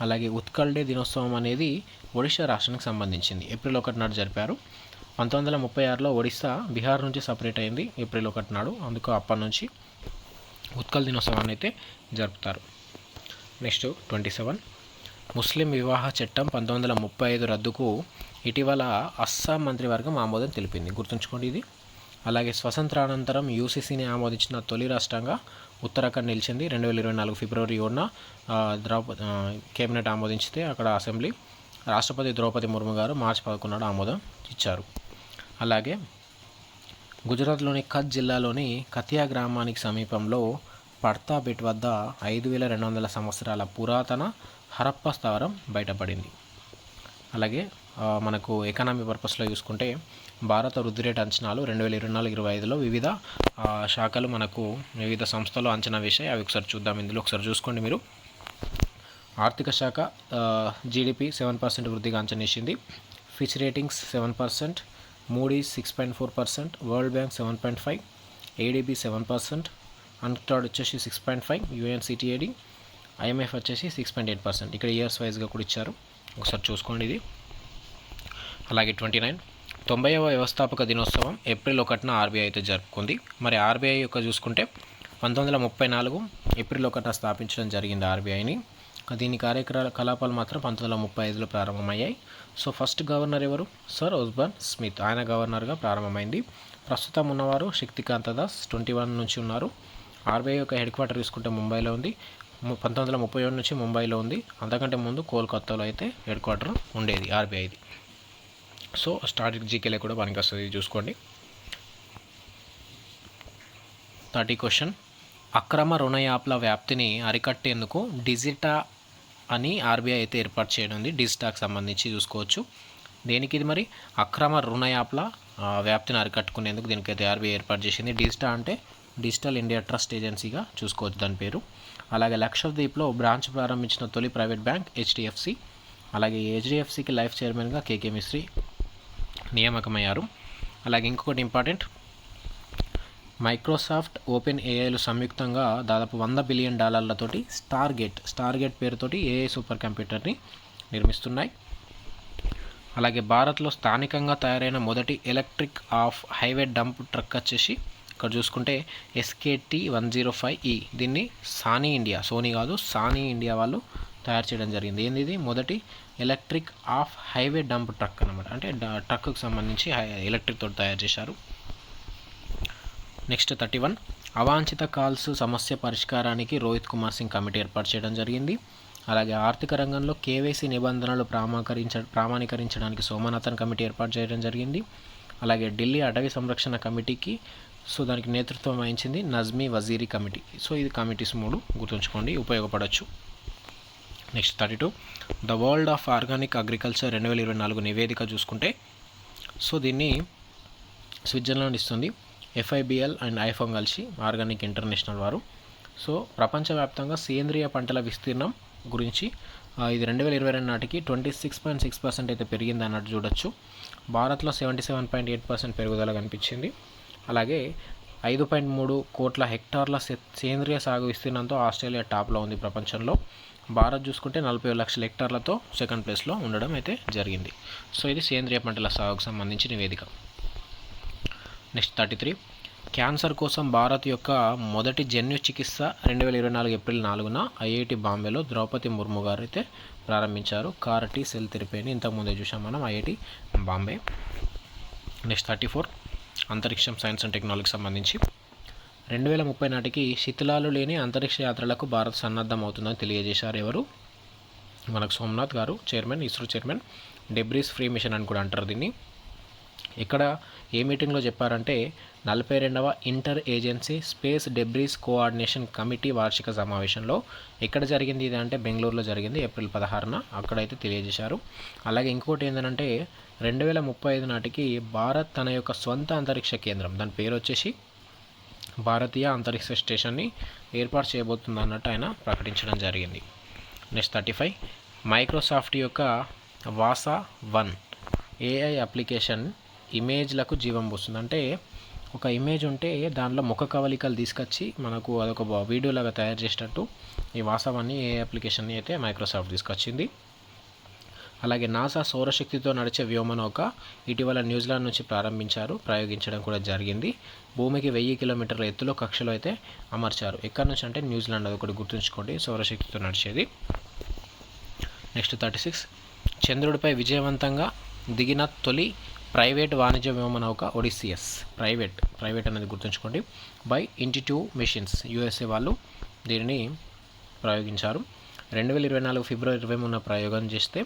అలాగే ఉత్కల్ డే దినోత్సవం అనేది ఒడిషా రాష్ట్రానికి సంబంధించింది, ఏప్రిల్ 1 నాడు జరిపారు. 1936లో ఒడిశా బీహార్ నుంచి సపరేట్ అయింది ఏప్రిల్ 1 నాడు. అందుకు అప్పటి నుంచి ఉత్కల్ దినోత్సవాన్ని అయితే జరుపుతారు. నెక్స్ట్ 27 ముస్లిం వివాహ చట్టం 1935 రద్దుకు ఇటీవల అస్సాం మంత్రివర్గం ఆమోదం తెలిపింది, గుర్తుంచుకోండి ఇది. అలాగే స్వతంత్రానంతరం యూసీసీని ఆమోదించిన తొలి రాష్ట్రంగా ఉత్తరాఖండ్ నిలిచింది. 2024 ఫిబ్రవరి 7న కేబినెట్ ఆమోదించితే అక్కడ అసెంబ్లీ రాష్ట్రపతి ద్రౌపది ముర్ము గారు మార్చి 11 నాడు ఆమోదం ఇచ్చారు. అలాగే గుజరాత్లోని కచ్ జిల్లాలోని కతియా గ్రామానికి సమీపంలో పడ్తాబెట్ వద్ద 5,200 సంవత్సరాల పురాతన హరప్ప స్థావరం బయటపడింది. అలాగే మనకు ఎకనామీ పర్పస్లో చూసుకుంటే భారత వృద్ధి రేటు అంచనాలు 2024-25లో వివిధ శాఖలు మనకు వివిధ సంస్థలు అంచనా వేశాయి. అవి ఒకసారి చూద్దాం. ఇందులో ఒకసారి చూసుకోండి మీరు. ఆర్థిక శాఖ జీడిపి 7% వృద్ధిగా అంచనా వేసింది. Fitch ratings 7%, Moody's 6.4%, world bank 7.5%, ADB 7%, UNCTAD వచ్చేసి 6.5%, యూఎన్సిటిఏడి, ఐఎంఎఫ్ వచ్చేసి 6.8%. ఇక్కడ ఇయర్స్ వైజ్గా కూడా ఇచ్చారు, ఒకసారి చూసుకోండి ఇది. అలాగే 29 90వ వ్యవస్థాపక దినోత్సవం ఏప్రిల్ 1న ఆర్బీఐ అయితే జరుపుకుంది. మరి ఆర్బీఐ యొక్క చూసుకుంటే 1934 ఏప్రిల్ 1న స్థాపించడం జరిగింది ఆర్బీఐని. దీని కార్యకలాపాలు మాత్రం 1935లో ప్రారంభమయ్యాయి. సో ఫస్ట్ గవర్నర్ ఎవరు? సర్ ఓస్బర్న్ స్మిత్, ఆయన గవర్నర్గా ప్రారంభమైంది. ప్రస్తుతం ఉన్నవారు శక్తికాంత దాస్ 21 నుంచి ఉన్నారు. ఆర్బీఐ యొక్క హెడ్ క్వార్టర్ తీసుకుంటే ముంబైలో ఉంది. 1937 నుంచి ముంబైలో ఉంది. అంతకంటే ముందు కోల్కతాలో అయితే హెడ్ క్వార్టర్ ఉండేది ఆర్బీఐది. సో స్టాటిక్ జీకేలో కూడా పనికి వస్తుంది, చూసుకోండి. 30 క్వశ్చన్. అక్రమ రుణ యాప్ల వ్యాప్తిని అరికట్టేందుకు అని ఆర్బీఐ అయితే ఏర్పాటు చేయనుంది. డిజిటాక్ సంబంధించి చూసుకోవచ్చు. దేనికి ఇది మరి అక్రమ రుణ యాప్ల వ్యాప్తిని అరికట్టుకునేందుకు దీనికైతే ఆర్బీఐ ఏర్పాటు చేసింది. డిజిటా అంటే డిజిటల్ ఇండియా ట్రస్ట్ ఏజెన్సీగా చూసుకోవచ్చు దాని పేరు. అలాగే లక్షద్వీప్లో బ్రాంచ్ ప్రారంభించిన తొలి ప్రైవేట్ బ్యాంక్ హెచ్డిఎఫ్సి. అలాగే హెచ్డిఎఫ్సికి లైఫ్ చైర్మన్గా కేకే మిశ్రీ నియామకమయ్యారు. అలాగే ఇంకొకటి ఇంపార్టెంట్, మైక్రోసాఫ్ట్ ఓపెన్ ఏఐలు సంయుక్తంగా దాదాపు $100 బిలియన్ తోటి స్టార్గేట్ పేరుతోటి ఏఐ సూపర్ కంప్యూటర్ని నిర్మిస్తున్నాయి. అలాగే భారత్లో స్థానికంగా తయారైన మొదటి electric of highway dump truck వచ్చేసి ఇక్కడ చూసుకుంటే SKT 105E. దీన్ని సానీ ఇండియా వాళ్ళు తయారు చేయడం జరిగింది. ఏంది ఇది? మొదటి electric of highway dump truck అనమాట. అంటే ట్రక్కు సంబంధించి ఎలక్ట్రిక్ తోటి తయారు చేశారు. నెక్స్ట్ 31, అవాంఛిత కాల్స్ సమస్య పరిష్కారానికి రోహిత్ కుమార్ సింగ్ కమిటీ ఏర్పాటు చేయడం జరిగింది. అలాగే ఆర్థిక రంగంలో కేవైసీ నిబంధనలు ప్రామాణీకరించడానికి సోమనాథన్ కమిటీ ఏర్పాటు చేయడం జరిగింది. అలాగే ఢిల్లీ అటవీ సంరక్షణ కమిటీకి దానికి నేతృత్వం వహించింది నజ్మీ వజీరీ కమిటీ. ఇది కమిటీస్ 3 గుర్తుంచుకోండి, ఉపయోగపడవచ్చు. Next 32, the world of organic agriculture 2024 నివేదిక చూసుకుంటే దీన్ని స్విట్జర్లాండ్ ఇస్తుంది. FIBL అండ్ ఐఫోన్ కలిసి ఆర్గానిక్ ఇంటర్నేషనల్ వారు. ప్రపంచవ్యాప్తంగా సేంద్రియ పంటల విస్తీర్ణం గురించి ఇది 2022 నాటికి 26.6% అయితే పెరిగింది అన్నట్టు చూడొచ్చు. భారత్లో 77.8% పెరుగుదల కనిపించింది. అలాగే 5.3 కోట్ల హెక్టార్ల సేంద్రియ సాగు విస్తీర్ణంతో ఆస్ట్రేలియా టాప్లో ఉంది ప్రపంచంలో. భారత్ చూసుకుంటే 47 లక్షల హెక్టార్లతో సెకండ్ ప్లేస్లో ఉండడం అయితే జరిగింది. ఇది సేంద్రియ పంటల సాగుకు సంబంధించి నివేదిక. నెక్స్ట్ 33, క్యాన్సర్ కోసం భారత్ యొక్క మొదటి జన్యు చికిత్స 2024 ఏప్రిల్ 4న IIT బాంబేలో ద్రౌపది ముర్ము గారు అయితే ప్రారంభించారు. CAR-T సెల్ థెరపీ అని ఇంతకుముందే చూసాం మనం, IIT బాంబే. నెక్స్ట్ 34, అంతరిక్షం సైన్స్ అండ్ టెక్నాలజీకి సంబంధించి 2030 నాటికి శిథిలాలు లేని అంతరిక్ష యాత్రలకు భారత్ సన్నద్ధం అవుతుందని తెలియజేశారు. ఎవరు? మనకు సోమనాథ్ గారు, ISRO chairman. Debris free mission అని కూడా అంటారు దీన్ని. ఇక్కడ ఏ మీటింగ్లో చెప్పారంటే 42వ inter agency space debris coordination committee వార్షిక సమావేశంలో. ఎక్కడ జరిగింది ఇది అంటే బెంగళూరులో జరిగింది ఏప్రిల్ 16న, అక్కడైతే తెలియజేశారు. అలాగే ఇంకొకటి ఏంటంటే 2035 నాటికి భారత్ తన యొక్క స్వంత అంతరిక్ష కేంద్రం, దాని పేరు వచ్చేసి భారతీయ అంతరిక్ష స్టేషన్ని ఏర్పాటు చేయబోతుంది అన్నట్టు ఆయన ప్రకటించడం జరిగింది. నెక్స్ట్ 35, మైక్రోసాఫ్ట్ యొక్క వాసా 1 AI అప్లికేషన్ ఇమేజ్లకు జీవం పోస్తుంది. అంటే ఒక ఇమేజ్ ఉంటే దానిలో ముఖ కవలికలు తీసుకొచ్చి మనకు అదొక వీడియోలాగా తయారు చేసేటట్టు ఈ వాసవాన్ని AI అప్లికేషన్ని అయితే మైక్రోసాఫ్ట్ తీసుకొచ్చింది. అలాగే నాసా సౌరశక్తితో నడిచే వ్యోమనౌక ఇటీవల న్యూజిలాండ్ నుంచి ప్రయోగించడం కూడా జరిగింది. భూమికి 1000 కిలోమీటర్ల ఎత్తులో కక్షలో అయితే అమర్చారు. ఎక్కడి నుంచి అంటే న్యూజిలాండ్, అది ఒకటి గుర్తుంచుకోండి, సౌరశక్తితో నడిచేది. నెక్స్ట్ 36, చంద్రుడిపై విజయవంతంగా దిగిన తొలి ప్రైవేట్ వాణిజ్య వ్యోమనౌక ఒడిసియస్. ప్రైవేట్ అనేది గుర్తుంచుకోండి. బై ఇంటిట్యూ మిషన్స్, USA వాళ్ళు దీనిని ప్రయోగించారు. 2024 ఫిబ్రవరి 23న ప్రయోగం చేస్తే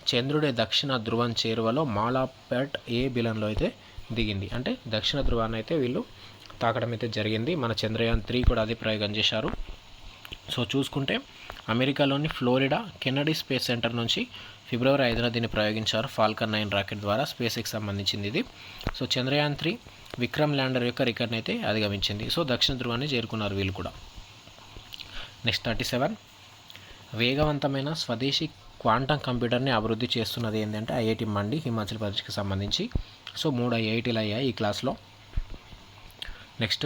చంద్రుడి దక్షిణ ధ్రువం చేరువలో మాలాపేట్ A బిలంలో అయితే దిగింది. అంటే దక్షిణ ధ్రువాన్ని అయితే వీళ్ళు తాకడం అయితే జరిగింది. మన చంద్రయాన్ 3 కూడా అదే ప్రయోగం చేశారు. చూసుకుంటే అమెరికాలోని ఫ్లోరిడా కెనడీ స్పేస్ సెంటర్ నుంచి ఫిబ్రవరి 5న దీన్ని ప్రయోగించారు. ఫాల్కన్ 9 రాకెట్ ద్వారా. స్పేస్కి సంబంధించింది ఇది. చంద్రయాన్ 3 విక్రమ్ ల్యాండర్ యొక్క రికార్డ్ని అయితే అధిగమించింది. దక్షిణ ధ్రువాన్ని చేరుకున్నారు వీళ్ళు కూడా. నెక్స్ట్ 37, వేగవంతమైన స్వదేశీ క్వాంటమ్ కంప్యూటర్ని అభివృద్ధి చేస్తున్నది ఏంటంటే IIT మండి, హిమాచల్ ప్రదేశ్కి సంబంధించి. 3 IITలు అయ్యాయి ఈ క్లాస్లో. Next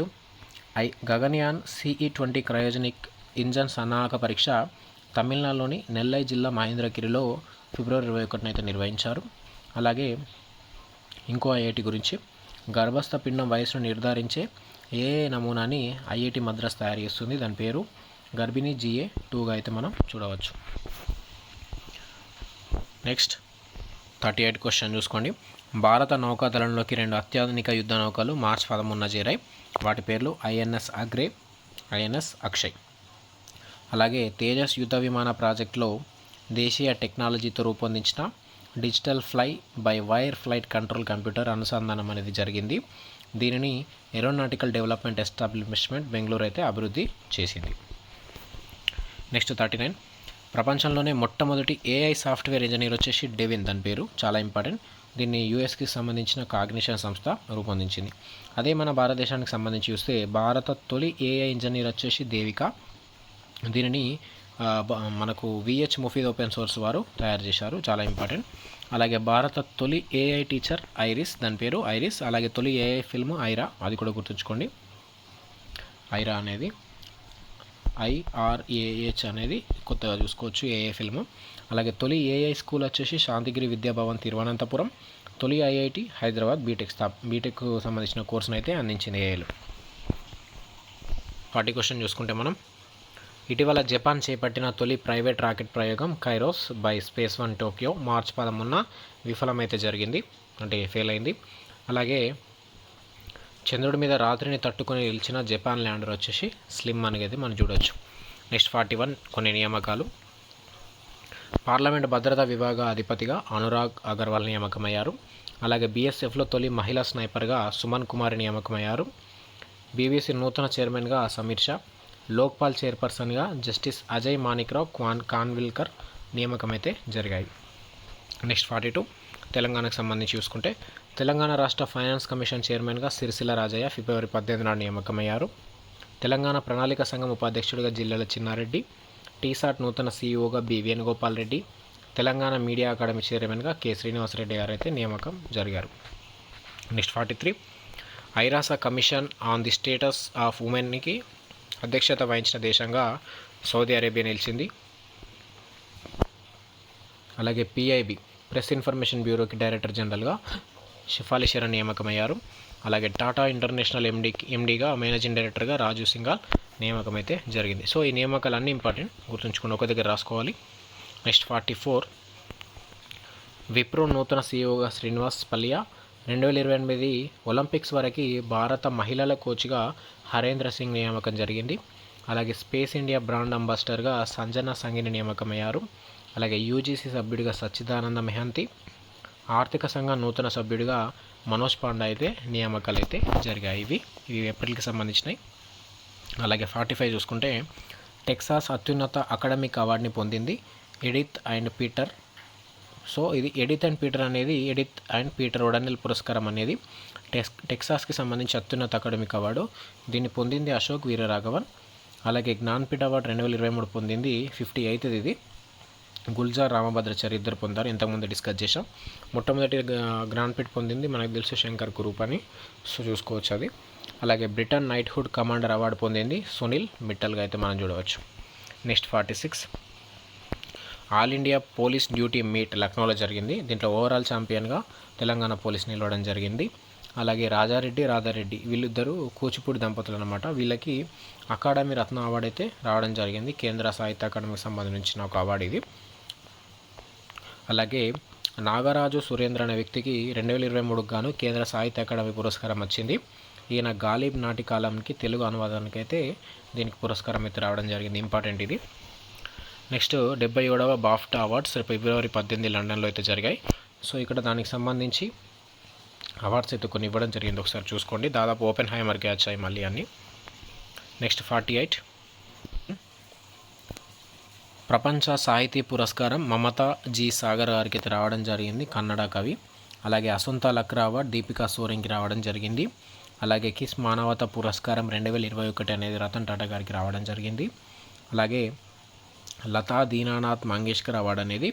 Gaganyaan CE-20 cryogenic engine సన్నాహక పరీక్ష తమిళనాడులోని నెల్లై జిల్లా మహేంద్రగిరిలో ఫిబ్రవరి 21న అయితే నిర్వహించారు. అలాగే ఇంకో IIT గురించి, గర్భస్థ పిండం వయసును నిర్ధారించే AI నమూనాని IIT మద్రాస్ తయారు చేస్తుంది. దాని పేరు గర్భిణీ GA-2గా అయితే మనం చూడవచ్చు. నెక్స్ట్ 38 క్వశ్చన్ చూసుకోండి. భారత నౌకాదళంలోకి 2 అత్యాధునిక యుద్ధ నౌకలు మార్చి 13న చేరాయి. వాటి పేర్లు INS అగ్రే, INS అక్షయ్. అలాగే తేజస్ యుద్ధ విమాన ప్రాజెక్టులో దేశీయ టెక్నాలజీతో రూపొందించిన digital fly by wire flight control computer అనుసంధానం అనేది జరిగింది. దీనిని ఏరోనాటికల్ డెవలప్మెంట్ ఎస్టాబ్లిష్మెంట్ బెంగళూరు అయితే అభివృద్ధి చేసింది. నెక్స్ట్ 39, ప్రపంచంలోనే మొట్టమొదటి ఏఐ సాఫ్ట్వేర్ ఇంజనీర్ వచ్చేసి డెవిన్, దాని పేరు చాలా ఇంపార్టెంట్. దీన్ని యూఎస్కి సంబంధించిన కాగ్నిషన్ సంస్థ రూపొందించింది. అదే మన భారతదేశానికి సంబంధించి చూస్తే భారత తొలి ఏఐ ఇంజనీర్ వచ్చేసి దేవిక. దీనిని మనకు విహెచ్ ముఫీద్ ఓపెన్ సోర్స్ వారు తయారు చేశారు, చాలా ఇంపార్టెంట్. అలాగే భారత తొలి ఏఐ టీచర్ ఐరిస్, దాని పేరు ఐరిస్. అలాగే తొలి ఏఐ ఫిల్మ్ ఐరా, అది కూడా గుర్తుంచుకోండి. ఐరా అనేది IRAH అనేది కొత్తగా చూసుకోవచ్చు, ఏఐ ఫిల్మ్. అలాగే తొలి ఏఐ స్కూల్ వచ్చేసి శాంతిగిరి విద్యాభవన్ తిరువనంతపురం. తొలి ఐఐటి హైదరాబాద్ బీటెక్ సంబంధించిన కోర్సును అయితే అందించింది ఏఐలో. 40 క్వశ్చన్ చూసుకుంటే మనం, ఇటీవల జపాన్ చేపట్టిన తొలి ప్రైవేట్ రాకెట్ ప్రయోగం Kairos by Space One Tokyo మార్చి 13న విఫలమైతే జరిగింది, అంటే ఫెయిల్ అయింది. అలాగే చంద్రుడి మీద రాత్రిని తట్టుకొని నిలిచిన జపాన్ ల్యాండర్ వచ్చేసి స్లిమ్ అనేది మనం చూడవచ్చు. నెక్స్ట్ 41 కొన్ని నియామకాలు. పార్లమెంట్ భద్రతా విభాగ అధిపతిగా అనురాగ్ అగర్వాల్ నియామకమయ్యారు. అలాగే బీఎస్ఎఫ్లో తొలి మహిళా స్నైపర్గా సుమన్ కుమారి నియామకమయ్యారు. బీబీసీ నూతన చైర్మన్గా సమీర్ షా. లోక్పాల్ చైర్పర్సన్గా జస్టిస్ అజయ్ మాణిక్రావు కాన్విల్కర్ నియామకమైతే జరిగాయి. నెక్స్ట్ 42 తెలంగాణకు సంబంధించి చూసుకుంటే, తెలంగాణ రాష్ట్ర ఫైనాన్స్ కమిషన్ చైర్మన్గా సిరిసిల్ల రాజయ్య ఫిబ్రవరి 18 నాడు నియామకమయ్యారు. తెలంగాణ ప్రణాళిక సంఘం ఉపాధ్యక్షుడిగా జిల్లాల చిన్నారెడ్డి. టీసాట్ నూతన సీఈఓగా B Venugopal Reddy. Telangana media academy చైర్మన్గా కె శ్రీనివాసరెడ్డి గారు అయితే నియామకం జరిగారు. నెక్స్ట్ 43 ఐరాస commission on the status of ఉమెన్కి అధ్యక్షత వహించిన దేశంగా సౌదీ అరేబియా నిలిచింది. అలాగే పిఐబి ప్రెస్ ఇన్ఫర్మేషన్ బ్యూరోకి డైరెక్టర్ జనరల్గా షిఫాలి శరణ్ నియామకమయ్యారు. అలాగే టాటా ఇంటర్నేషనల్ ఎండీగా మేనేజింగ్ డైరెక్టర్గా రాజు సింఘాల్ నియామకం అయితే జరిగింది. సో ఈ నియామకాలు అన్నీ ఇంపార్టెంట్, గుర్తుంచుకుని ఒక దగ్గర రాసుకోవాలి. నెక్స్ట్ 44 విప్రో నూతన సీఈఓగా శ్రీనివాస్ పల్లియా. 2028 ఒలింపిక్స్ వరకు భారత మహిళల కోచ్గా హరేంద్ర సింగ్ నియామకం జరిగింది. అలాగే స్పేస్ ఇండియా బ్రాండ్ అంబాసిడర్గా సంజనా సంగిని నియామకమయ్యారు. అలాగే యూజీసీ సభ్యుడిగా సచ్చిదానంద మెహంతి. ఆర్థిక సంఘం నూతన సభ్యుడిగా మనోజ్ పాండా అయితే నియామకాలు అయితే జరిగాయి. ఇవి ఏప్రిల్కి సంబంధించినవి. అలాగే 45 చూసుకుంటే, టెక్సాస్ అత్యున్నత అకాడమిక్ అవార్డుని పొందింది ఎడిత్ అండ్ పీటర్. సో ఇది ఎడిత్ అండ్ పీటర్ అనేది ఎడిత్ అండ్ పీటర్ ఒడనెల్ పురస్కారం అనేది టెక్సాస్కి సంబంధించి అత్యున్నత అకాడమిక్ అవార్డు. దీన్ని పొందింది అశోక్ వీరరాఘవన్. అలాగే జ్ఞాన్పీఠ అవార్డు 2023 పొందింది 58ది ఇది గుల్జార్ రామభద్రాచారి, ఇద్దరు పొందారు, ఇంతకుముందు డిస్కస్ చేసాం. మొట్టమొదటి జ్ఞాన్పీఠ్ పొందింది మనకు తెలుసు శంకర్ కురూప్ అని, సో చూసుకోవచ్చు అది. అలాగే బ్రిటన్ నైట్హుడ్ కమాండర్ అవార్డు పొందింది సునీల్ మిట్టల్గా అయితే మనం చూడవచ్చు. Next 46 all India police duty meet లక్నోలో జరిగింది. దీంట్లో ఓవరాల్ ఛాంపియన్గా తెలంగాణ పోలీస్ నిలవడం జరిగింది. అలాగే రాధారెడ్డి వీళ్ళిద్దరూ కూచిపూడి దంపతులు అనమాట. వీళ్ళకి అకాడమీ రత్న అవార్డు అయితే రావడం జరిగింది, కేంద్ర సాహిత్య అకాడమీకి సంబంధించిన ఒక అవార్డు ఇది. అలాగే నాగరాజు సురేంద్ర అనే వ్యక్తికి 2023 గాను కేంద్ర సాహిత్య అకాడమీ పురస్కారం వచ్చింది. ఈయన గాలిబ్ నాటి కాలంకి తెలుగు అనువాదానికి అయితే దీనికి పురస్కారం అయితే రావడం జరిగింది, ఇంపార్టెంట్ ఇది. నెక్స్ట్ 77వ బాఫ్టా అవార్డ్స్ ఫిబ్రవరి 18 లండన్లో అయితే జరిగాయి. సో ఇక్కడ దానికి సంబంధించి అవార్డ్స్ అయితే కొన్ని ఇవ్వడం జరిగింది, ఒకసారి చూసుకోండి. దాదాపు ఓపెన్ హైమర్కి వచ్చాయి మళ్ళీ అన్నీ. నెక్స్ట్ 48 ప్రపంచ సాహితీ పురస్కారం మమతా జీ సాగర్ గారికి అయితే రావడం జరిగింది, కన్నడ కవి. అలాగే అసంతా లక్రా అవార్డ్ దీపికా సోరెంకి రావడం జరిగింది. అలాగే కిస్ మానవతా పురస్కారం 2021 అనేది రతన్ టాటా గారికి రావడం జరిగింది. అలాగే లతా దీనానాథ్ మంగేష్కర్ అవార్డు అనేది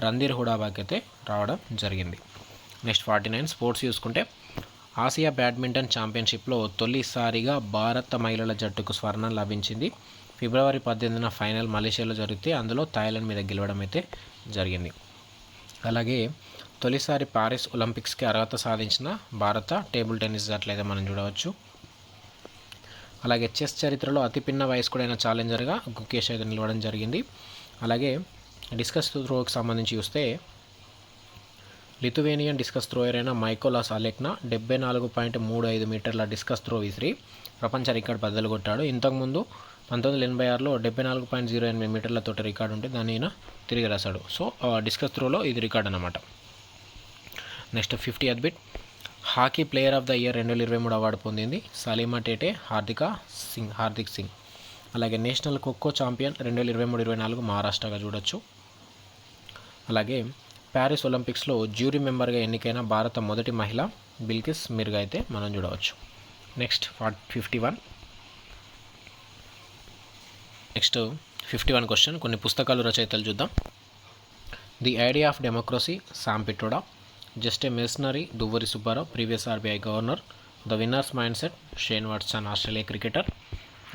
రణధీర్ హుడాబాకి అయితే రావడం జరిగింది. నెక్స్ట్ 49 స్పోర్ట్స్ చూసుకుంటే, ఆసియా బ్యాడ్మింటన్ ఛాంపియన్షిప్లో తొలిసారిగా భారత మహిళల జట్టుకు స్వర్ణం లభించింది. ఫిబ్రవరి 18న ఫైనల్ మలేషియాలో జరిగితే అందులో థాయిలాండ్ మీద గెలవడం అయితే జరిగింది. అలాగే తొలిసారి పారిస్ ఒలింపిక్స్కి అర్హత సాధించిన భారత టేబుల్ టెన్నిస్ జట్లు అయితే మనం చూడవచ్చు. అలాగే చెస్ చరిత్రలో అతి పిన్న వయస్కుడైన ఛాలెంజర్గా గుకేష్ అయితే నిలవడం జరిగింది. అలాగే డిస్కస్ త్రోకి సంబంధించి చూస్తే, లిథువేనియన్ డిస్కస్ థ్రోయర్ అయిన మైకోలాస్ అలెక్నా 74.35 మీటర్ల డిస్కస్ త్రో విసిరి ప్రపంచ రికార్డు బద్దలు కొట్టాడు. ఇంతకుముందు 1986లో 74.08 మీటర్ల తోటి రికార్డు ఉంటే దాన్ని ఈయన తిరిగి రాశాడు. సో డిస్కస్ త్రోలో ఇది రికార్డ్ అనమాట. Next 50th bit hockey player of the year 2023 award పొందింది సలీమా టేటే హార్దిక్ సింగ్. అలాగే నేషనల్ ఖోఖో ఛాంపియన్ 2023-24 మహారాష్ట్రగా చూడొచ్చు. అలాగే ప్యారిస్ ఒలింపిక్స్లో జ్యూరీ మెంబర్గా ఎన్నికైన భారత మొదటి మహిళ బిల్కిస్ మిర్గా అయితే మనం చూడవచ్చు. Next 51 question. కొన్ని పుస్తకాలు రచయితలు చూద్దాం. The idea of democracy Sam Pitroda. Just a mercenary Duvvuri Subbarao, previous RBI governor. The winner's mind set Shane Watson, Australia cricketer.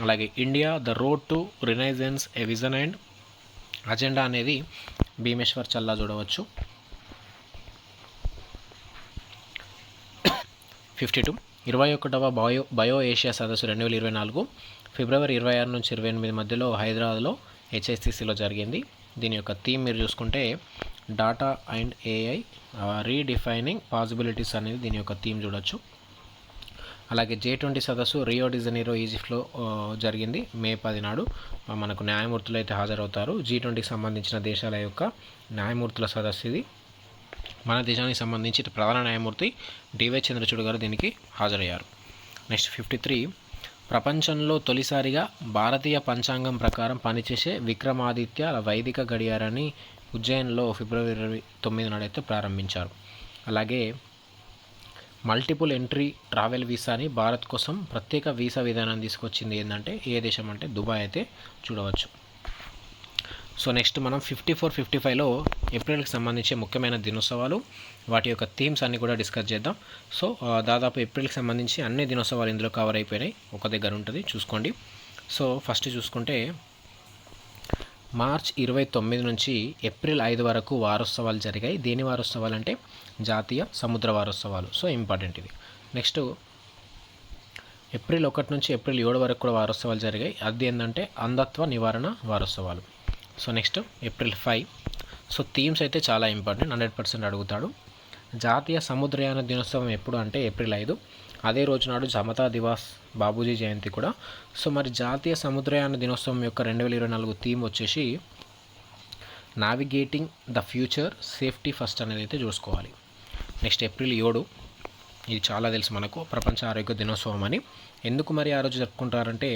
అలాగే India the road to renaissance a vision and agenda అనేది భీమేశ్వర్ చల్లా చూడవచ్చు. 52 21వ బయో ఏషియా సదస్సు 2024 ఫిబ్రవరి 26 నుంచి 28 మధ్యలో హైదరాబాద్లో హెచ్ఐసిసిలో జరిగింది. దీని యొక్క థీమ్ మీరు చూసుకుంటే data and AI redefining possibilities అనేది దీని యొక్క థీమ్ చూడొచ్చు. అలాగే G20 సదస్సు రియో డి జనీరో ఈజిప్ట్లో జరిగింది మే 10 నాడు. మనకు న్యాయమూర్తులు అయితే హాజరవుతారు. G20కి సంబంధించిన దేశాల యొక్క న్యాయమూర్తుల సదస్సు ఇది. మన దేశానికి సంబంధించి ప్రధాన న్యాయమూర్తి డివై చంద్రచూడ్ గారు దీనికి హాజరయ్యారు. నెక్స్ట్ 53 ప్రపంచంలో తొలిసారిగా భారతీయ పంచాంగం ప్రకారం పనిచేసే విక్రమాదిత్య వైదిక గడియారాన్ని ఉజ్జయిన్లో ఫిబ్రవరి 9 నాడైతే ప్రారంభించారు. అలాగే మల్టిపుల్ ఎంట్రీ ట్రావెల్ వీసాని భారత్ కోసం ప్రత్యేక వీసా విధానాన్ని తీసుకొచ్చింది ఏంటంటే ఏ దేశం అంటే దుబాయ్ అయితే చూడవచ్చు. సో నెక్స్ట్ మనం 54-55లో ఏప్రిల్కి సంబంధించి ముఖ్యమైన దినోత్సవాలు, వాటి యొక్క థీమ్స్ అన్నీ కూడా డిస్కస్ చేద్దాం. సో దాదాపు ఏప్రిల్కి సంబంధించి అన్ని దినోత్సవాలు ఇందులో కవర్ అయిపోయినాయి, ఒక దగ్గర ఉంటుంది చూసుకోండి. సో ఫస్ట్ చూసుకుంటే మార్చ్ 29 నుంచి ఏప్రిల్ 5 వరకు వారోత్సవాలు జరిగాయి. దేని వారోత్సవాలు అంటే జాతీయ సముద్ర వారోత్సవాలు. సో ఇంపార్టెంట్ ఇది. నెక్స్ట్ ఏప్రిల్ 1 నుంచి ఏప్రిల్ 7 వరకు కూడా వారోత్సవాలు జరిగాయి. అది ఏంటంటే అంధత్వ నివారణ వారోత్సవాలు. So next April 5. So themes అయితే చాలా ఇంపార్టెంట్, 100% అడుగుతాడు. జాతీయ సముద్రయాన దినోత్సవం ఎప్పుడు అంటే ఏప్రిల్ 5. అదే రోజు నాడు సమతా దివాస్ బాబూజీ జయంతి కూడా. సో మరి జాతీయ సముద్రయాన దినోత్సవం యొక్క 2024 థీమ్ వచ్చేసి navigating the future safety first అనేది అయితే చూసుకోవాలి. నెక్స్ట్ ఏప్రిల్ 7, ఇది చాలా తెలుసు మనకు, ప్రపంచ ఆరోగ్య దినోత్సవం అని. ఎందుకు మరి ఆ రోజు జరుపుకుంటారంటే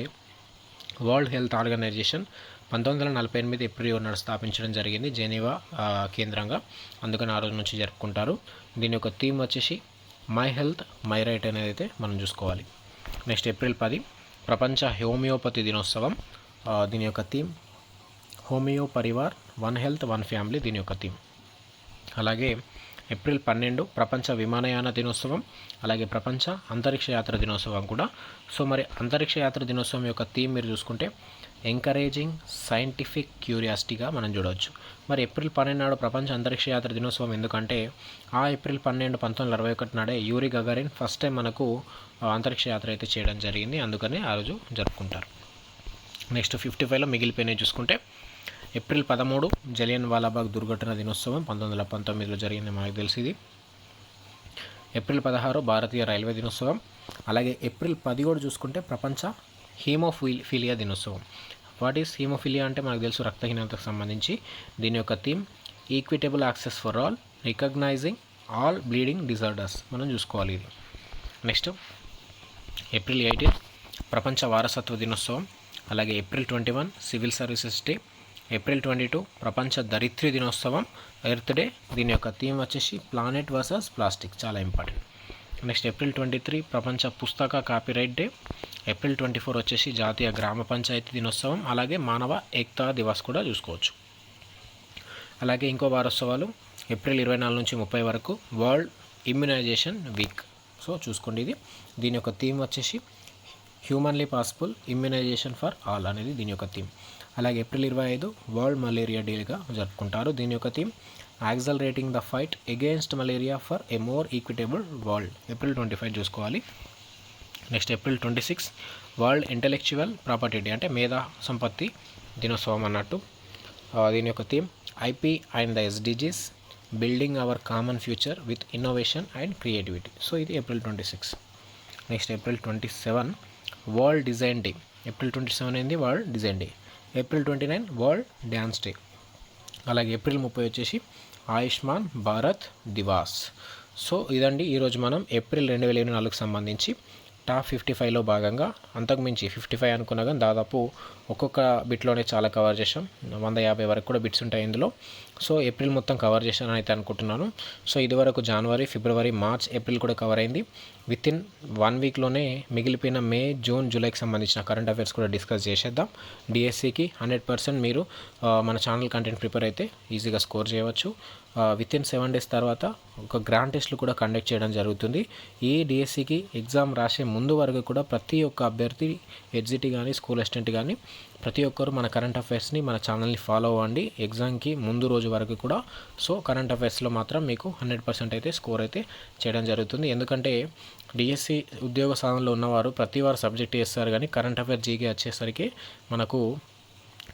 వరల్డ్ హెల్త్ ఆర్గనైజేషన్ 1948 ఏప్రిల్ 7 నాడు స్థాపించడం జరిగింది జెనీవా కేంద్రంగా, అందుకని ఆ రోజు నుంచి జరుపుకుంటారు. దీని యొక్క థీమ్ వచ్చేసి మై హెల్త్ మై రైట్ అనేది అయితే మనం చూసుకోవాలి. నెక్స్ట్ ఏప్రిల్ 10 ప్రపంచ హోమియోపతి దినోత్సవం. దీని యొక్క theme homeo Parivar, one health one family దీని యొక్క థీమ్. అలాగే ఏప్రిల్ 12 ప్రపంచ విమానయాన దినోత్సవం, అలాగే ప్రపంచ అంతరిక్ష యాత్ర దినోత్సవం కూడా. సో మరి అంతరిక్ష యాత్ర దినోత్సవం యొక్క థీమ్ మీరు చూసుకుంటే ఎంకరేజింగ్ సైంటిఫిక్ క్యూరియాసిటీగా మనం చూడవచ్చు. మరి ఏప్రిల్ 12 నాడు ప్రపంచ అంతరిక్ష యాత్ర దినోత్సవం ఎందుకంటే ఆ ఏప్రిల్ 12, 1961 నాడే యూరి గగారిన్ ఫస్ట్ టైం మనకు అంతరిక్ష యాత్ర అయితే చేయడం జరిగింది, అందుకని ఆ రోజు జరుపుకుంటారు. నెక్స్ట్ 55లో మిగిలిపోయినవి చూసుకుంటే ఏప్రిల్ 13 జలియన్ వాలాబాగ్ దుర్ఘటన దినోత్సవం 1919లో జరిగింది, మనకు తెలిసింది. ఏప్రిల్ 16 భారతీయ రైల్వే దినోత్సవం. అలాగే ఏప్రిల్ 17 చూసుకుంటే ప్రపంచ హీమోఫీలియా దినోత్సవం. వాట్ ఈస్ హీమోఫీలియా అంటే మనకు తెలుసు, రక్తహీనతకు సంబంధించి. దీని యొక్క theme equitable access for all, recognising all bleeding disorders మనం చూసుకోవాలి ఇది. నెక్స్ట్ ఏప్రిల్ 18 ప్రపంచ వారసత్వ దినోత్సవం. అలాగే April 21 civil services day. April 22 ప్రపంచ దరిద్ర దినోత్సవం, ఎర్త్ డే. దీని యొక్క థీమ్ వచ్చేసి ప్లానెట్ వర్సెస్ ప్లాస్టిక్, చాలా ఇంపార్టెంట్. నెక్స్ట్ ఏప్రిల్ 23 ప్రపంచ పుస్తక కాపీరైట్ డే. ఏప్రిల్ 24 వచ్చేసి జాతీయ గ్రామ పంచాయతీ దినోత్సవం, అలాగే మానవ ఏక్తా దివస్ కూడా చూసుకోవచ్చు. అలాగే ఇంకో వారోత్సవాలు ఏప్రిల్ 24 నుంచి 30 వరకు వరల్డ్ ఇమ్యునైజేషన్ వీక్. సో చూసుకోండి ఇది. దీని యొక్క థీమ్ వచ్చేసి humanly possible immunisation for all అనేది దీని యొక్క థీమ్. అలాగే ఏప్రిల్ 25 వరల్డ్ మలేరియా డేగా జరుపుకుంటారు. దీని యొక్క theme accelerating the fight against malaria for a more equitable world. April 25 చూసుకోవాలి. Next April 26 world intellectual property day, అంటే మేధా సంపత్తి దినోత్సవం అన్నట్టు. దీని యొక్క theme IP and the SDGs building our common future with innovation and creativity. So ఇది April 26. Next April 27 world design day. April 27 ఏంది world design day. April 29 world dance day. అలాగే ఏప్రిల్ 30 వచ్చేసి ఆయుష్మాన్ భారత్ దివాస్. సో ఇదండి ఈరోజు మనం ఏప్రిల్ 2024కి సంబంధించి top 55లో భాగంగా, అంతకుమించి 55 అనుకున్నా కానీ దాదాపు ఒక్కొక్క బిట్లోనే చాలా కవర్ చేసాం. 150 వరకు కూడా బిట్స్ ఉంటాయి ఇందులో. సో ఏప్రిల్ మొత్తం కవర్ చేశాను అయితే అనుకుంటున్నాను. సో ఇదివరకు జనవరి, ఫిబ్రవరి, మార్చ్, ఏప్రిల్ కూడా కవర్ అయింది. వితిన్ 1 వీక్లోనే మిగిలిపోయిన మే, జూన్, జూలైకి సంబంధించిన కరెంట్ అఫైర్స్ కూడా డిస్కస్ చేసేద్దాం. డిఎస్సికి 100% మీరు మన ఛానల్ కంటెంట్ ప్రిపేర్ అయితే ఈజీగా స్కోర్ చేయవచ్చు. వితిన్ 7 days తర్వాత ఒక గ్రాండ్ టెస్ట్లు కూడా కండక్ట్ చేయడం జరుగుతుంది. ఈ డిఎస్సికి ఎగ్జామ్ రాసే ముందు వరకు కూడా ప్రతి ఒక్క అభ్యర్థి హెచ్జిటి కానీ, స్కూల్ అసిస్టెంట్ కానీ ప్రతి ఒక్కరు మన కరెంట్ అఫైర్స్ని, మన ఛానల్ని ఫాలో అవ్వండి ఎగ్జామ్కి ముందు రోజు వరకు కూడా. సో కరెంట్ అఫైర్స్లో మాత్రం మీకు 100% అయితే స్కోర్ అయితే చేయడం జరుగుతుంది. ఎందుకంటే డిఎస్సి ఉద్యోగ సాధనలో ఉన్నవారు ప్రతి వారు సబ్జెక్ట్ చేస్తారు, కానీ కరెంట్ అఫైర్ జీకే వచ్చేసరికి మనకు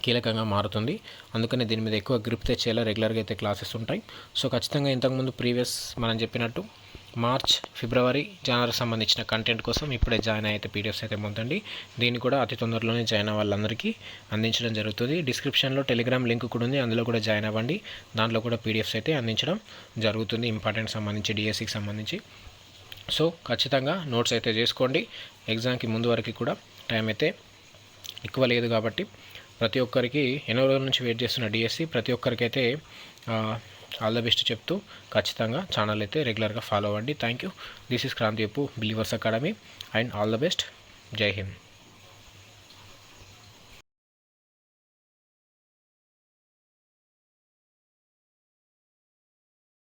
కీలకంగా మారుతుంది. అందుకని దీని మీద ఎక్కువ గ్రిప్ తెచ్చేలా రెగ్యులర్గా అయితే క్లాసెస్ ఉంటాయి. సో ఖచ్చితంగా ఇంతకుముందు ప్రీవియస్ మనం చెప్పినట్టు మార్చ్, ఫిబ్రవరి, జనవరికి సంబంధించిన కంటెంట్ కోసం ఇప్పుడే జాయిన్ అయితే పీడిఎఫ్స్ అయితే పొందండి. దీన్ని కూడా అతి తొందరలోనే జాయిన్ అవ్వ వాళ్ళందరికీ అందించడం జరుగుతుంది. డిస్క్రిప్షన్లో టెలిగ్రామ్ లింక్ కూడా ఉంది, అందులో కూడా జాయిన్ అవ్వండి. దాంట్లో కూడా పీడిఎఫ్స్ అయితే అందించడం జరుగుతుంది ఇంపార్టెంట్ సంబంధించి, డిఎస్సికి సంబంధించి. సో ఖచ్చితంగా నోట్స్ అయితే చేసుకోండి. ఎగ్జామ్కి ముందు వరకు కూడా టైం అయితే ఎక్కువ లేదు కాబట్టి ప్రతి ఒక్కరికి ఎన్నో రోజుల నుంచి వెయిట్ చేస్తున్న డిఎస్సి ప్రతి ఒక్కరికైతే ఆల్ ద బెస్ట్ చెప్తూ ఖచ్చితంగా ఛానల్ అయితే రెగ్యులర్గా ఫాలో అవ్వండి. Thank you. This is Kranti Appu, believers academy, and all the best. జై హింద్.